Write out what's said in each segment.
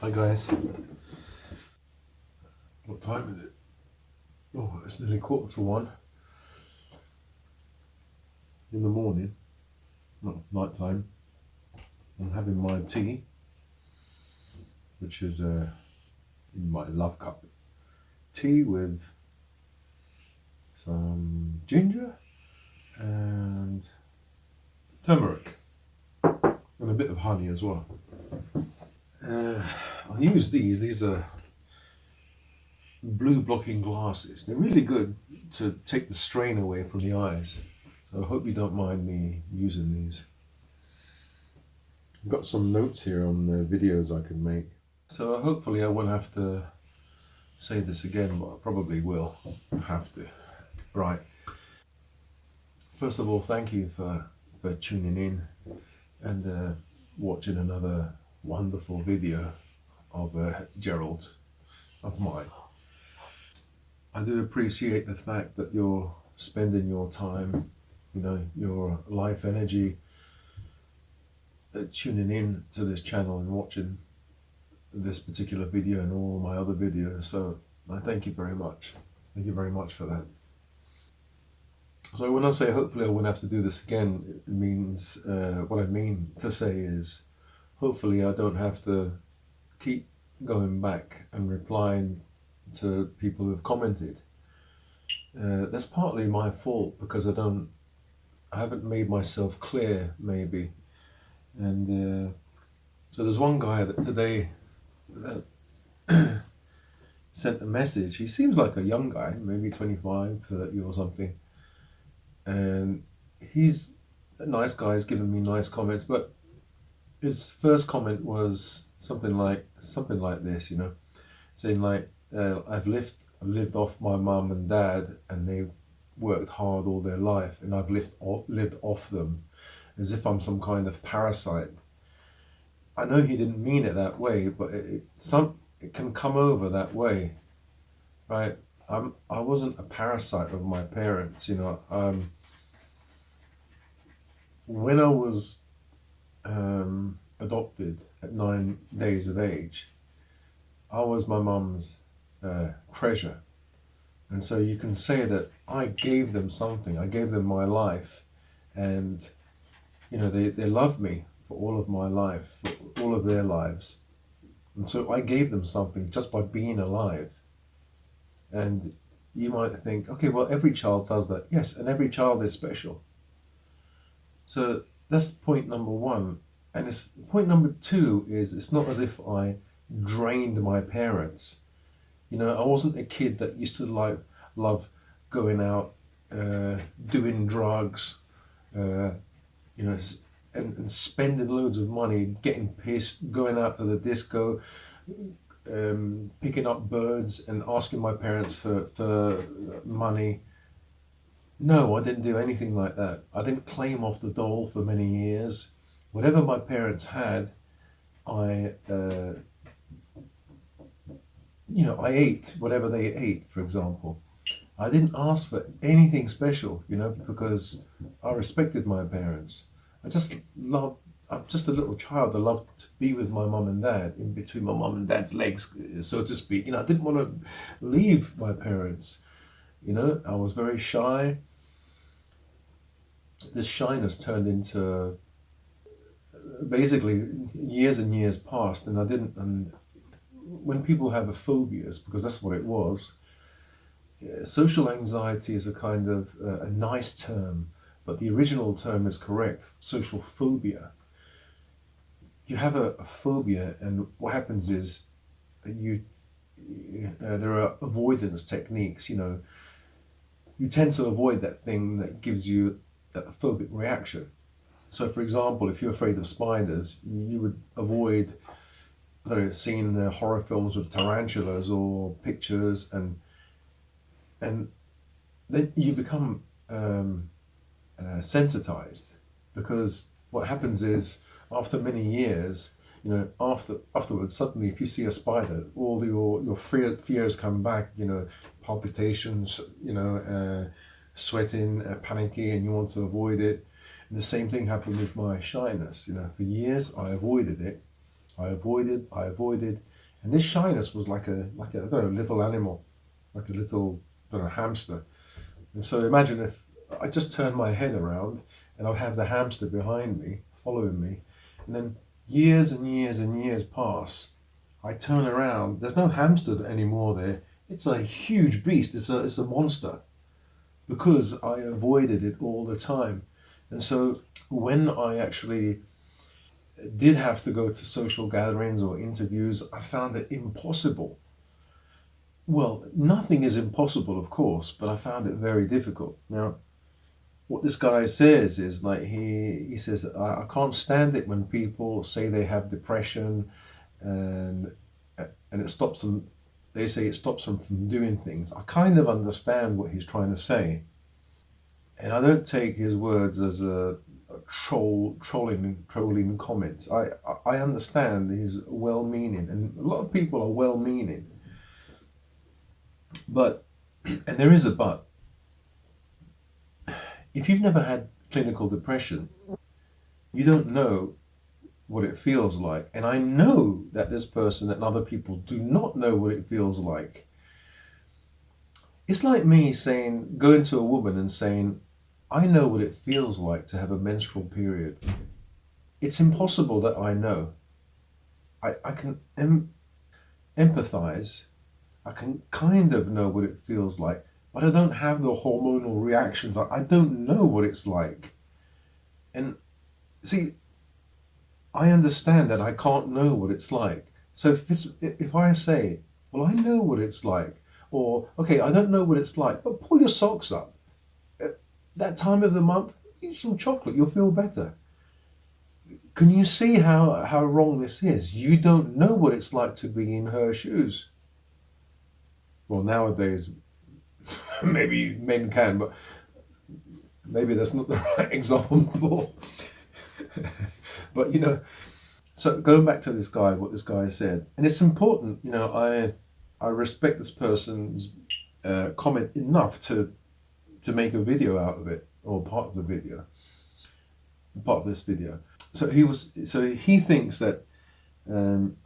Hi guys. What time is it? Oh, it's nearly 1:45 in the morning. Well, night time. I'm having my tea, which is in my love cup. Tea with some ginger and turmeric and a bit of honey as well. I use these. These are blue blocking glasses. They're really good to take the strain away from the eyes. So I hope you don't mind me using these. I've got some notes here on the videos I can make. So hopefully I won't have to say this again, but I probably will have to. Right. First of all, thank you for tuning in and watching another wonderful video of Gerald, of mine. I do appreciate the fact that you're spending your time, your life energy tuning in to this channel and watching this particular video and all my other videos. So I thank you very much. Thank you very much for that. So when I say hopefully I won't have to do this again, it means what I mean to say is hopefully I don't have to keep going back and replying to people who have commented. That's partly my fault because I haven't made myself clear maybe, and so there's one guy that today sent a message. He seems like a young guy, maybe 25, 30 or something, and he's a nice guy. He's given me nice comments, but his first comment was something like this, saying like, I've lived off my mum and dad, and they've worked hard all their life, and I've lived off them, as if I'm some kind of parasite. I know he didn't mean it that way, but it can come over that way, right? I wasn't a parasite of my parents, when I was adopted at 9 days of age, I was my mum's treasure. And so you can say that I gave them something. I gave them my life, and they loved me for all of my life, for all of their lives. And so I gave them something just by being alive. And you might think, okay, well, every child does that. Yes, and every child is special. So that's point number one. And point number two is it's not as if I drained my parents. I wasn't a kid that used to love going out, doing drugs, and spending loads of money, getting pissed, going out to the disco, picking up birds and asking my parents for money. No, I didn't do anything like that. I didn't claim off the dole for many years. Whatever my parents had, I ate whatever they ate, for example. I didn't ask for anything special, because I respected my parents. I'm just a little child. I loved to be with my mum and dad, in between my mum and dad's legs, so to speak. I didn't want to leave my parents. I was very shy. This shyness turned into basically years and years passed, and when people have phobias, because that's what it was, social anxiety is a kind of a nice term, but the original term is correct, social phobia. You have a phobia, and what happens is that there are avoidance techniques. You tend to avoid that thing that gives you that phobic reaction. So, for example, if you're afraid of spiders, you would avoid, seeing horror films with tarantulas or pictures, and then you become sensitized, because what happens is after many years, afterwards, suddenly if you see a spider, all your fears come back, palpitations, sweating, panicky, and you want to avoid it. And the same thing happened with my shyness. For years I avoided it, I avoided, and this shyness was like a I don't know, little animal, like a little, I don't know, hamster. And so imagine if I just turned my head around and I'd have the hamster behind me, following me, and then years and years and years pass. I turn around, there's no hamster anymore there. It's a huge beast. It's a monster because I avoided it all the time. And so when I actually did have to go to social gatherings or interviews, I found it impossible. Well, nothing is impossible, of course, but I found it very difficult. Now, what this guy says is like he says, I can't stand it when people say they have depression and it stops them. They say it stops them from doing things. I kind of understand what he's trying to say, and I don't take his words as a trolling comment. I understand he's well-meaning, and a lot of people are well-meaning, but and there is a but. If you've never had clinical depression, you don't know what it feels like. And I know that this person and other people do not know what it feels like. It's like me saying, going to a woman and saying, I know what it feels like to have a menstrual period. It's impossible that I know. I can empathize. I can kind of know what it feels like, but I don't have the hormonal reactions. I don't know what it's like. And see, I understand that I can't know what it's like. So if I say, well, I know what it's like, or okay, I don't know what it's like, but pull your socks up. At that time of the month, eat some chocolate, you'll feel better. Can you see how wrong this is? You don't know what it's like to be in her shoes. Well, nowadays, maybe men can, but maybe that's not the right example. But so going back to this guy, what this guy said, and it's important, I respect this person's comment enough to make a video out of it, or part of the video, part of this video. So he thinks that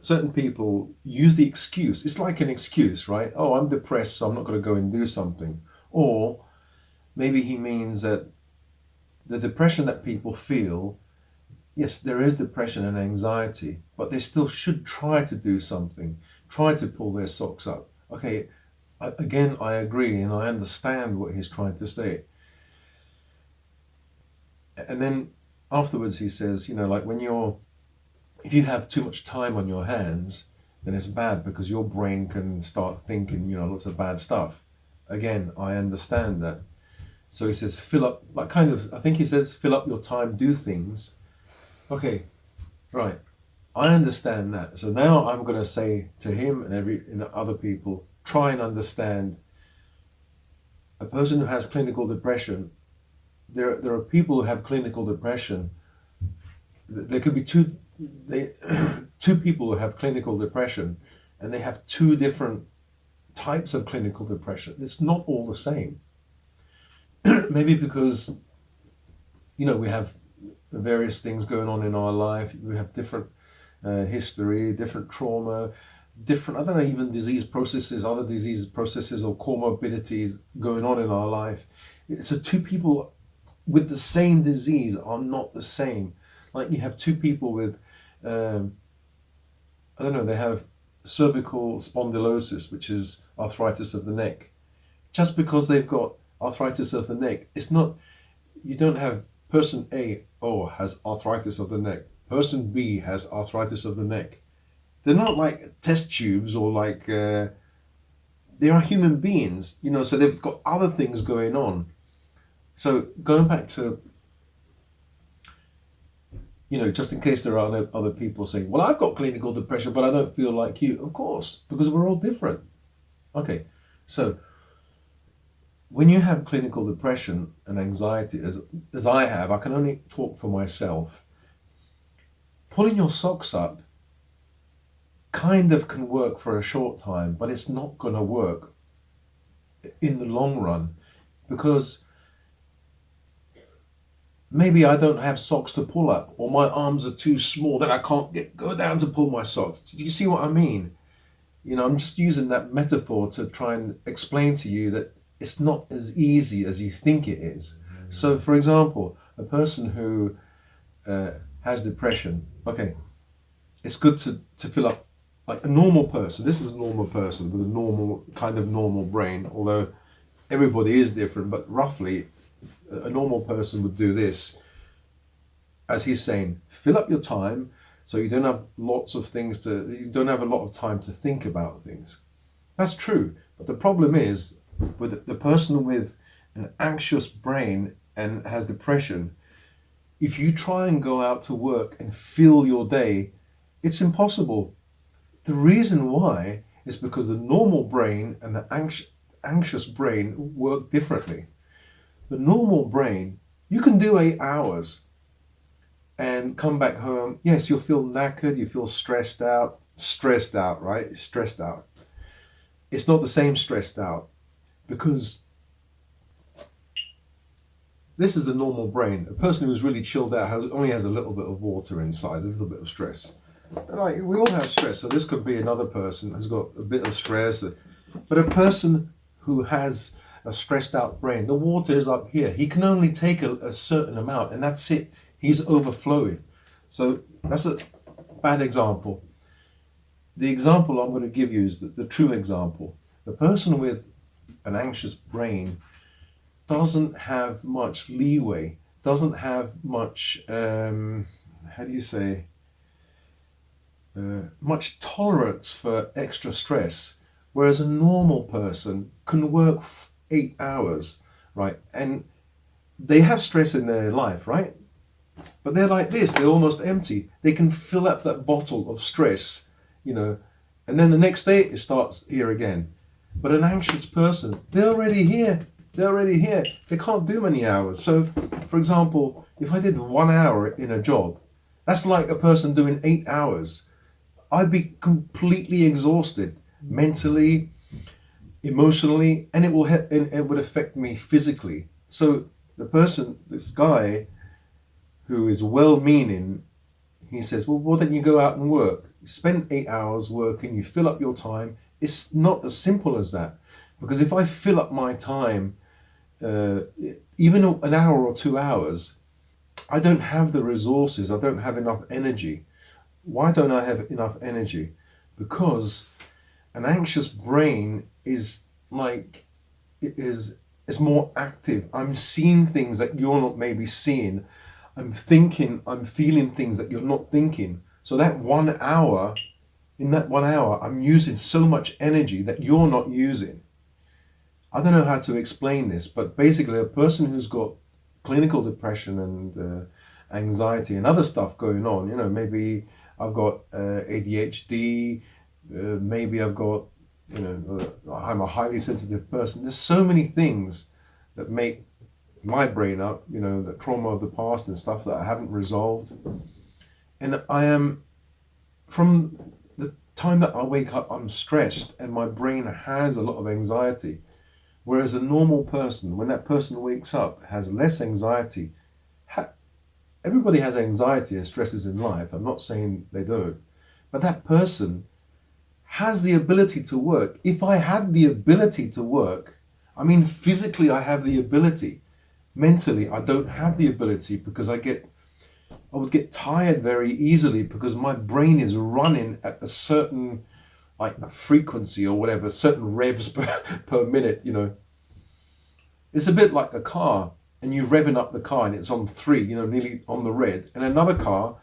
certain people use the excuse. It's like an excuse, right? Oh, I'm depressed, so I'm not going to go and do something. Or maybe he means that the depression that people feel, yes, there is depression and anxiety, but they still should try to do something, try to pull their socks up. Okay, again, I agree and I understand what he's trying to say. And then afterwards he says, like if you have too much time on your hands, then it's bad because your brain can start thinking, lots of bad stuff. Again, I understand that. So he says, fill up, I think he says, fill up your time, do things. Okay, right. I understand that. So now I'm going to say to him and other people, try and understand a person who has clinical depression. There are people who have clinical depression. There could be two people who have clinical depression, and they have two different types of clinical depression. It's not all the same. Maybe because we have various things going on in our life. We have different history, different trauma, different, I don't know, even disease processes, other disease processes or comorbidities going on in our life. So two people with the same disease are not the same. Like you have two people with, I don't know, they have cervical spondylosis, which is arthritis of the neck. Just because they've got arthritis of the neck, it's not, you don't have person A, has arthritis of the neck. Person B has arthritis of the neck. They're not like test tubes or like, they are human beings, so they've got other things going on. So going back to, just in case there are other people saying, well, I've got clinical depression, but I don't feel like you. Of course, because we're all different. Okay, so when you have clinical depression and anxiety, as I have, I can only talk for myself, pulling your socks up kind of can work for a short time, but it's not going to work in the long run, because maybe I don't have socks to pull up, or my arms are too small that I can't go down to pull my socks. Do you see what I mean? I'm just using that metaphor to try and explain to you that it's not as easy as you think it is. So, for example, a person who has depression, okay, it's good to fill up like a normal person. This is a normal person with a normal brain, although everybody is different, but roughly a normal person would do this. As he's saying, fill up your time so you don't have you don't have a lot of time to think about things. That's true, but the problem is with the person with an anxious brain and has depression, if you try and go out to work and fill your day, it's impossible. The reason why is because the normal brain and the anxious brain work differently. The normal brain, you can do 8 hours and come back home. Yes, you'll feel knackered, you feel stressed out, right? Stressed out. It's not the same stressed out because this is the normal brain. A person who's really chilled out only has a little bit of water inside, a little bit of stress. Like, we all have stress, so this could be another person who's got a bit of stress. But a person who has a stressed out brain, the water is up here. He can only take a certain amount, and that's it. He's overflowing. So that's a bad example. The example I'm going to give you is the true example. The person with an anxious brain doesn't have much leeway, doesn't have much, much tolerance for extra stress, whereas a normal person can work 8 hours, right? And they have stress in their life, right? But they're like this, they're almost empty. They can fill up that bottle of stress, and then the next day it starts here again. But an anxious person, they're already here. They can't do many hours. So, for example, if I did 1 hour in a job, that's like a person doing 8 hours. I'd be completely exhausted mentally, emotionally, and it would affect me physically. So this guy who is well-meaning, he says, well, why don't you go out and work? You spend 8 hours working, you fill up your time. It's not as simple as that. Because if I fill up my time, even an hour or 2 hours, I don't have the resources, I don't have enough energy. Why don't I have enough energy? Because an anxious brain is more active. I'm seeing things that you're not maybe seeing. I'm feeling things that you're not thinking. So in that 1 hour, I'm using so much energy that you're not using. I don't know how to explain this, but basically a person who's got clinical depression and anxiety and other stuff going on, maybe I've got ADHD, maybe I've got, I'm a highly sensitive person. There's so many things that make my brain up, the trauma of the past and stuff that I haven't resolved. And from the time that I wake up, I'm stressed and my brain has a lot of anxiety. Whereas a normal person, when that person wakes up, has less anxiety. Everybody has anxiety and stresses in life. I'm not saying they don't. But that person has the ability to work. If I had the ability to work, physically I have the ability. Mentally, I don't have the ability because I would get tired very easily because my brain is running at a certain a frequency or whatever, certain revs per minute, It's a bit like a car and you're revving up the car and it's on 3, nearly on the red. And another car,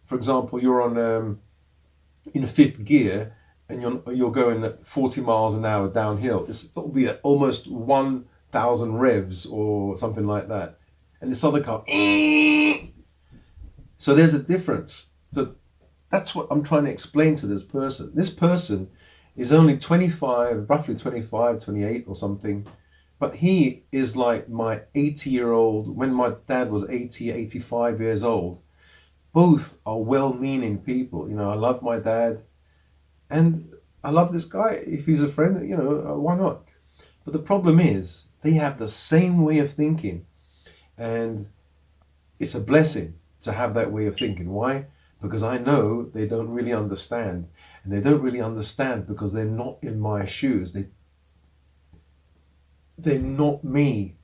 for example, you're on in 5th gear and you're going at 40 miles an hour downhill. It'll be at almost 1,000 revs or something like that. And this other car, so there's a difference. So that's what I'm trying to explain to this person. This person is only 25, roughly 25, 28 or something, but he is like my 80-year-old, when my dad was 80, 85 years old. Both are well-meaning people. I love my dad and I love this guy. If he's a friend, why not? But the problem is they have the same way of thinking. And it's a blessing to have that way of thinking. Why? Because I know they don't really understand. And they don't really understand because they're not in my shoes. They're not me.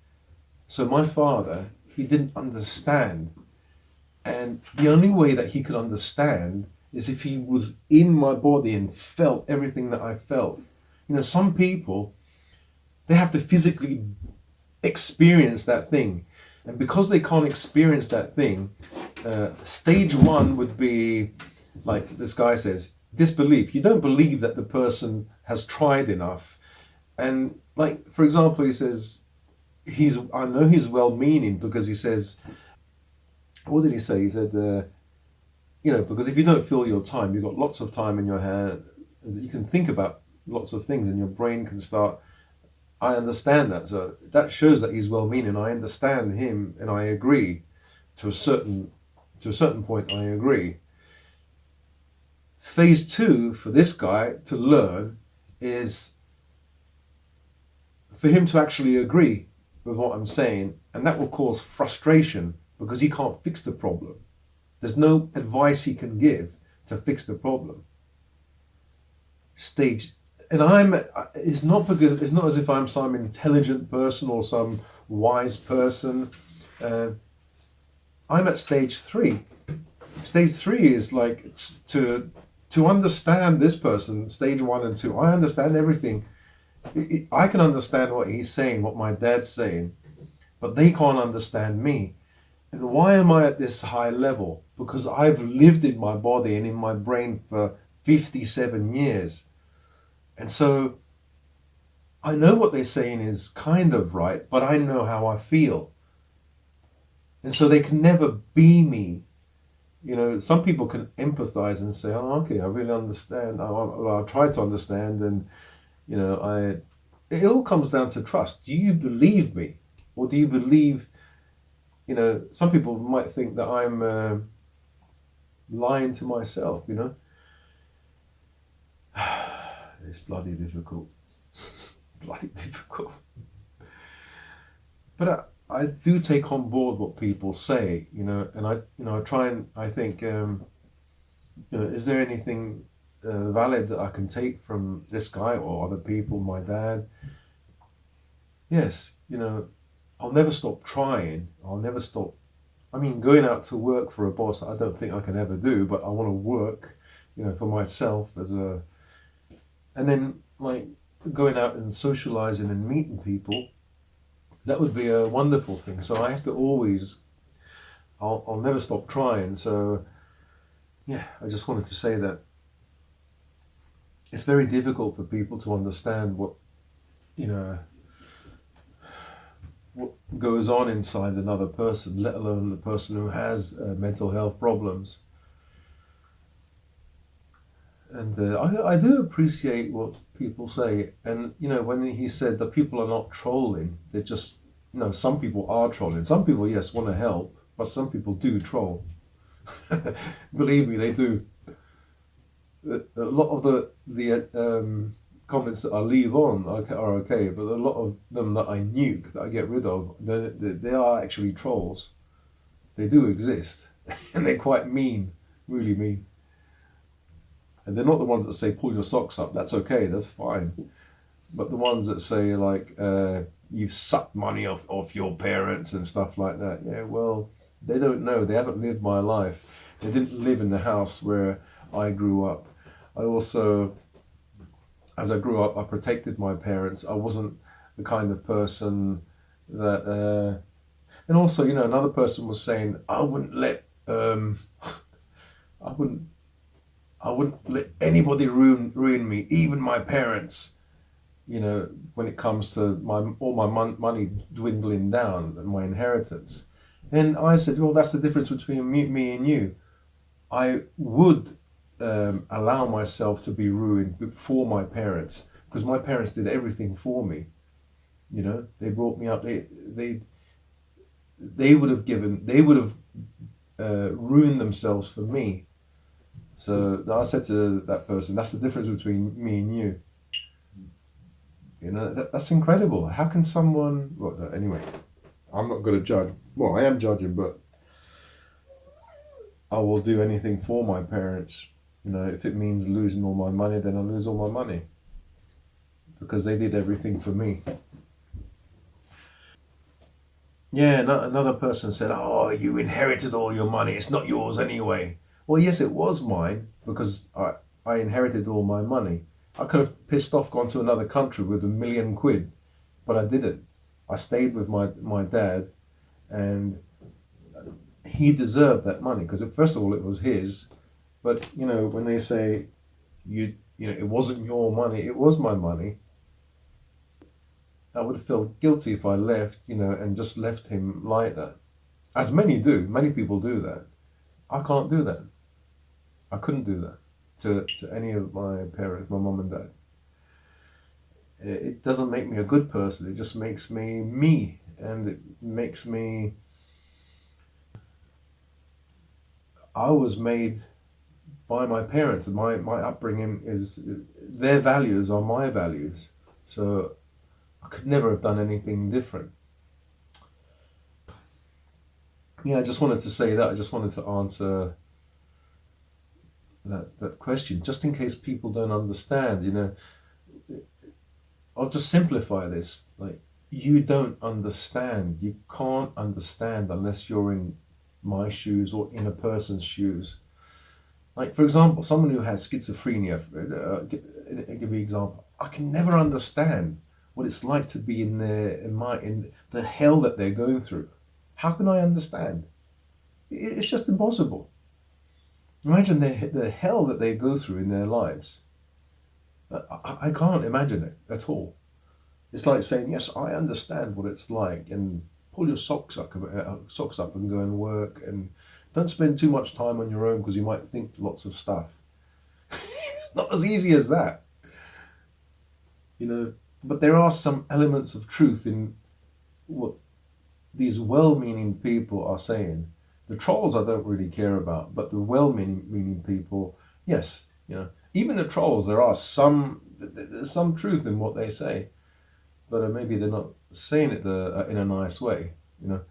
So my father, he didn't understand. And the only way that he could understand is if he was in my body and felt everything that I felt. You know, some people, they have to physically experience that thing. And because they can't experience that thing, stage one would be, like this guy says, disbelief. You don't believe that the person has tried enough. And like, for example, he says, I know he's well-meaning because he says, what did he say? He said, you know, because if you don't fill your time, you've got lots of time in your hand, you can think about lots of things and your brain can start. I understand that. So that shows that he's well-meaning. I understand him and I agree to a certain point. I agree. Phase two for this guy to learn is for him to actually agree with what I'm saying, and that will cause frustration because he can't fix the problem. There's no advice he can give to fix the problem. It's not as if I'm some intelligent person or some wise person. I'm at stage three. Stage three is like to understand this person. Stage one and two, I understand everything. I can understand what he's saying, what my dad's saying, but they can't understand me. And why am I at this high level? Because I've lived in my body and in my brain for 57 years. And so I know what they're saying is kind of right, but I know how I feel. And so they can never be me. You know, some people can empathize and say, oh, okay, I really understand. I'll try to understand. And, you know, it all comes down to trust. Do you believe me? Or do you believe, you know, some people might think that I'm lying to myself, you know. It's bloody difficult. Bloody difficult. But I do take on board what people say, you know, and I try and I think, you know, is there anything valid that I can take from this guy or other people, my dad? Yes, you know, I'll never stop trying. I'll never stop. I mean, going out to work for a boss, I don't think I can ever do, but I want to work, you know, for myself and then like going out and socializing and meeting people, that would be a wonderful thing. So I have to always, I'll never stop trying. So yeah, I just wanted to say that it's very difficult for people to understand what, you know, what goes on inside another person, let alone the person who has mental health problems. And I do appreciate what people say. And, you know, when he said that people are not trolling, they're just, you know, some people are trolling. Some people, yes, want to help, but some people do troll. Believe me, they do. A lot of the comments that I leave on are okay, but a lot of them that I nuke, that I get rid of, they are actually trolls. They do exist, and they're quite mean, really mean. And they're not the ones that say, pull your socks up, that's okay, that's fine. But the ones that say, like, you've sucked money off your parents and stuff like that, yeah, well, they don't know, they haven't lived my life. They didn't live in the house where I grew up. I also, as I grew up, I protected my parents. I wasn't the kind of person that, and also, you know, another person was saying, I wouldn't let anybody ruin me, even my parents. You know, when it comes to all my money dwindling down and my inheritance. And I said, well, that's the difference between me and you. I would allow myself to be ruined before my parents, because my parents did everything for me. You know, they brought me up. They would have ruined themselves for me. So I said to that person, that's the difference between me and you. You know, that's incredible. How can someone? Well, anyway, I'm not going to judge. Well, I am judging, but I will do anything for my parents. You know, if it means losing all my money, then I'll lose all my money because they did everything for me. Yeah, another person said, "Oh, you inherited all your money. It's not yours anyway." Well, yes, it was mine because I inherited all my money. I could have pissed off, gone to another country with £1,000,000, but I didn't. I stayed with my dad, and he deserved that money because first of all, it was his. But you know, when they say you know, it wasn't your money, it was my money. I would have felt guilty if I left, you know, and just left him like that. As many do, many people do that. I can't do that. I couldn't do that to any of my parents, my mum and dad. It doesn't make me a good person. It just makes me me, and it makes me. I was made by my parents, and my upbringing is their values are my values. So I could never have done anything different. Yeah, I just wanted to say that. I just wanted to answer that question, just in case people don't understand. You know, I'll just simplify this. Like, you don't understand. You can't understand unless you're in my shoes or in a person's shoes. Like, for example, someone who has schizophrenia, give you an example. I can never understand what it's like to be in the hell that they're going through. How can I understand? It's just impossible. Imagine the hell that they go through in their lives. I can't imagine it at all. It's like saying, yes, I understand what it's like, and pull your socks up and go and work, and don't spend too much time on your own because you might think lots of stuff. It's not as easy as that, you know. But there are some elements of truth in what these well-meaning people are saying. The trolls I don't really care about, but the well-meaning people, yes, you know. Even the trolls, there's some truth in what they say, but maybe they're not saying it in a nice way, you know.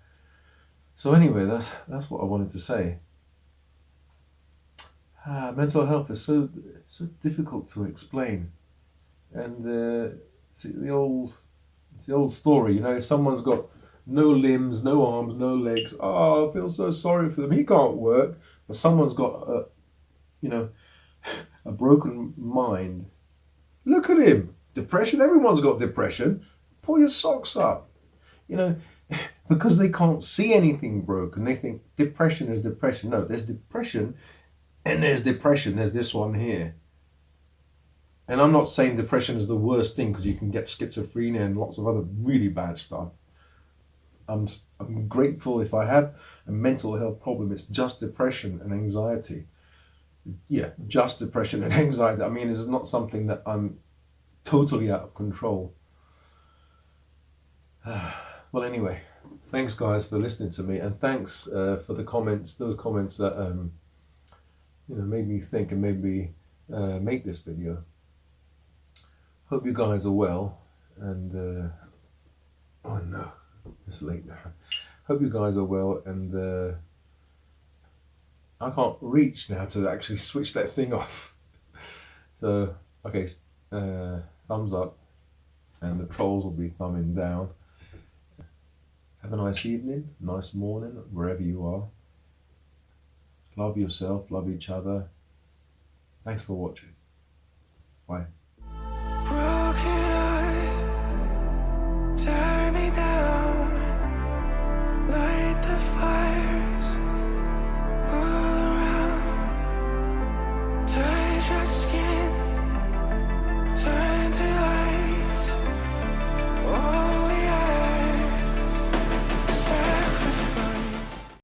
So anyway, that's what I wanted to say. Mental health is so difficult to explain, and it's the old story, you know. If someone's got no limbs, no arms, no legs, oh, I feel so sorry for them. He can't work, but someone's got you know, a broken mind. Look at him, depression. Everyone's got depression. Pull your socks up, you know. Because they can't see anything broken, they think depression is depression. No, there's depression and there's depression. There's this one here. And I'm not saying depression is the worst thing, because you can get schizophrenia and lots of other really bad stuff. I'm grateful if I have a mental health problem. It's just depression and anxiety. Yeah, just depression and anxiety. I mean, it's not something that I'm totally out of control. Well, anyway, thanks guys for listening to me, and thanks for the comments. Those comments that you know, made me think and made me make this video. Hope you guys are well, and oh no, it's late now. Hope you guys are well, and I can't reach now to actually switch that thing off. So okay, thumbs up, and the trolls will be thumbing down. Have a nice evening, nice morning, wherever you are. Love yourself, love each other. Thanks for watching. Bye.